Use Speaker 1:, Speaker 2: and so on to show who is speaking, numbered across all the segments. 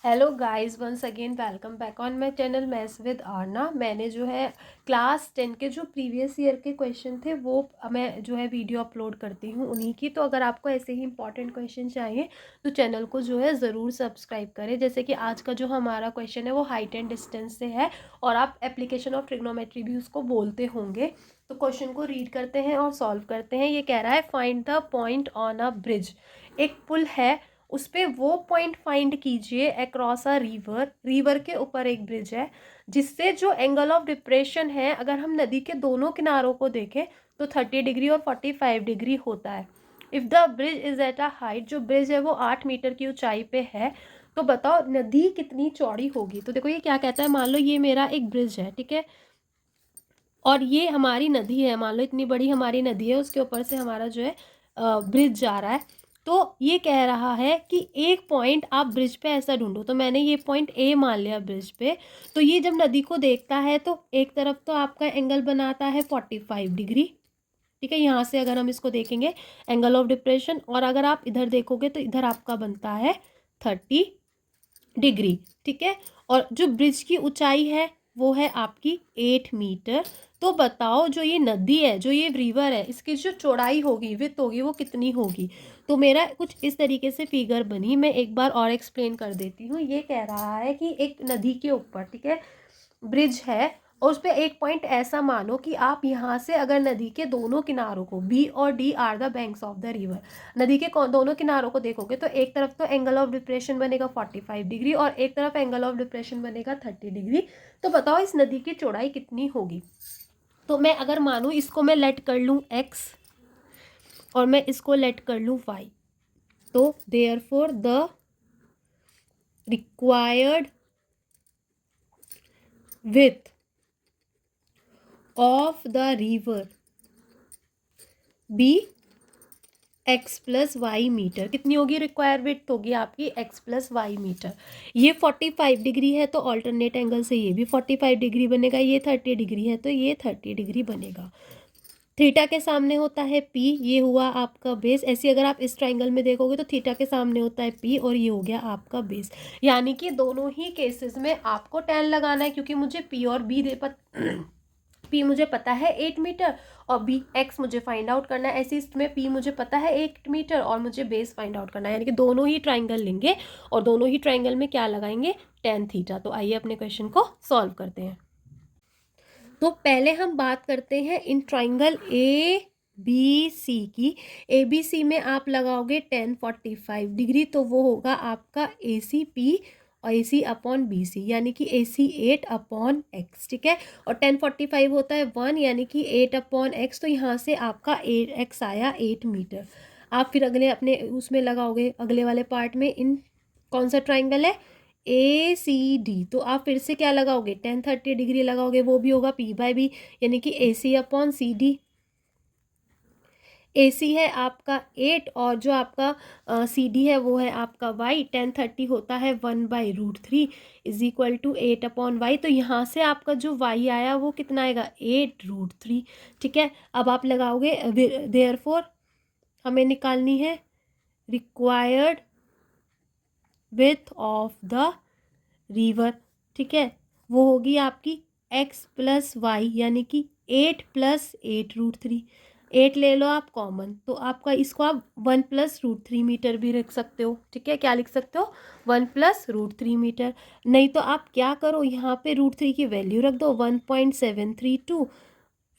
Speaker 1: Hello guys, once again welcome back on my channel maths with Aarna. मैंने जो है class 10 के जो प्रीवियस ईयर के क्वेश्चन थे वो मैं जो है वीडियो अपलोड करती हूँ उन्हीं की। तो अगर आपको ऐसे ही इंपॉर्टेंट क्वेश्चन चाहिए तो चैनल को जो है ज़रूर सब्सक्राइब करें। जैसे कि आज का जो हमारा क्वेश्चन है वो हाइट एंड डिस्टेंस से है और आप एप्लीकेशन ऑफ ट्रिग्नोमेट्री भी उसको बोलते होंगे। तो क्वेश्चन को रीड करते हैं और सॉल्व करते हैं। ये कह रहा है find the point on a bridge. एक पुल है, उस पर वो पॉइंट फाइंड कीजिए अक्रॉस अ रिवर। रिवर के ऊपर एक ब्रिज है जिससे जो एंगल ऑफ डिप्रेशन है, अगर हम नदी के दोनों किनारों को देखें तो 30 डिग्री और 45 डिग्री होता है। If the bridge is at a height, जो ब्रिज है वो 8 मीटर की ऊंचाई पे है, तो बताओ नदी कितनी चौड़ी होगी। तो देखो ये क्या कहता है, मान लो ये मेरा एक ब्रिज है, ठीक है, और ये हमारी नदी है। मान लो इतनी बड़ी हमारी नदी है, उसके ऊपर से हमारा जो है ब्रिज जा रहा है। तो ये कह रहा है कि एक पॉइंट आप ब्रिज पे ऐसा ढूंढो। तो मैंने ये पॉइंट ए मान लिया ब्रिज पे। तो ये जब नदी को देखता है तो एक तरफ तो आपका एंगल बनाता है 45 डिग्री, ठीक है। यहाँ से अगर हम इसको देखेंगे एंगल ऑफ डिप्रेशन, और अगर आप इधर देखोगे तो इधर आपका बनता है 30 डिग्री, ठीक है। और जो ब्रिज की ऊंचाई है वो है आपकी 8 मीटर। तो बताओ जो ये नदी है, जो ये रिवर है, इसकी जो चौड़ाई होगी, विड्थ होगी, वो कितनी होगी। तो मेरा कुछ इस तरीके से फिगर बनी। मैं एक बार और एक्सप्लेन कर देती हूँ। ये कह रहा है कि एक नदी के ऊपर, ठीक है, ब्रिज है और उस पर एक पॉइंट ऐसा मानो कि आप यहाँ से अगर नदी के दोनों किनारों को, बी और D R the banks of the river, नदी के दोनों किनारों को देखोगे तो एक तरफ तो एंगल ऑफ डिप्रेशन बनेगा 45 डिग्री और एक तरफ एंगल ऑफ डिप्रेशन बनेगा 30 डिग्री। तो बताओ इस नदी की चौड़ाई कितनी होगी। तो मैं अगर मानूँ इसको मैं लेट कर लूँ x और मैं इसको लेट कर लूँ y, तो therefore the required width of the river be X plus Y meter. कितनी होगी रिक्वायर विड्थ, होगी आपकी एक्स प्लस वाई मीटर। ये 45 डिग्री है तो ऑल्टरनेट एंगल से ये भी 45 डिग्री बनेगा। ये 30 डिग्री है तो ये 30 डिग्री बनेगा। थीटा के सामने होता है पी, ये हुआ आपका बेस। ऐसे अगर आप इस ट्राइंगल में देखोगे तो थीटा के सामने होता है पी और ये हो गया आपका बेस। यानी कि दोनों ही केसेस में आपको 10 लगाना है, क्योंकि मुझे पी और बी पी मुझे पता है 8 मीटर और बी एक्स मुझे फाइंड आउट करना है। ऐसे इसमें पी मुझे पता है 8 मीटर और मुझे बेस फाइंड आउट करना है। यानी कि दोनों ही ट्राइंगल लेंगे और दोनों ही ट्राइंगल में क्या लगाएंगे, tan थीटा। तो आइए अपने क्वेश्चन को सॉल्व करते हैं। तो पहले हम बात करते हैं in triangle A B C की। ए बी सी में आप लगाओगे tan 45 डिग्री, तो वो होगा आपका ए सी पी और ए सी अपॉन बी सी, यानी कि ए सी 8 अपॉन एक्स, ठीक है। और tan 45 होता है 1, यानी कि 8 अपॉन एक्स। तो यहाँ से आपका 8x आया 8 मीटर। आप फिर अगले अपने उसमें लगाओगे, अगले वाले पार्ट में, इन कौन सा ट्राइंगल है, ए सी डी। तो आप फिर से क्या लगाओगे, tan 30 डिग्री लगाओगे, वो भी होगा पी बाई बी, यानी कि ए सी अपॉन सी डी। ए सी है आपका 8 और जो आपका सी डी है वो है आपका वाई। tan 30 होता है 1/√3 is equal to 8 upon Y. तो यहाँ से आपका जो वाई आया वो कितना आएगा, 8√3, ठीक है। अब आप लगाओगे देयरफॉर हमें निकालनी है required width of the river, ठीक है। वो होगी आपकी x प्लस वाई, यानी कि 8 प्लस 8√3। 8 ले लो आप कॉमन, तो आपका इसको आप 1 प्लस √3 मीटर भी रख सकते हो, ठीक है। क्या लिख सकते हो, 1 प्लस √3 मीटर। नहीं तो आप क्या करो, यहाँ पे √3 की वैल्यू रख दो, 1.732।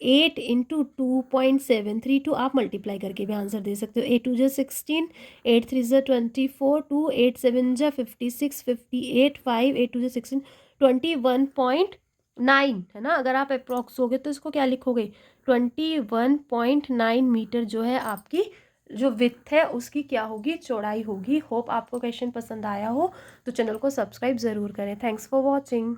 Speaker 1: 8 इंटू 2.732 आप मल्टीप्लाई करके भी आंसर दे सकते हो। 8 2 जा 16, 8 3 जा 24, 2 8 7 जा 56, 58, 5 8 2 जा 16, 21.9 है ना। अगर आप अप्रॉक्स होगे तो इसको क्या लिखोगे, 21.9 मीटर जो है आपकी जो विड्थ है उसकी क्या होगी, चौड़ाई होगी। होप आपको क्वेश्चन पसंद आया हो तो चैनल को सब्सक्राइब ज़रूर करें। Thanks for watching.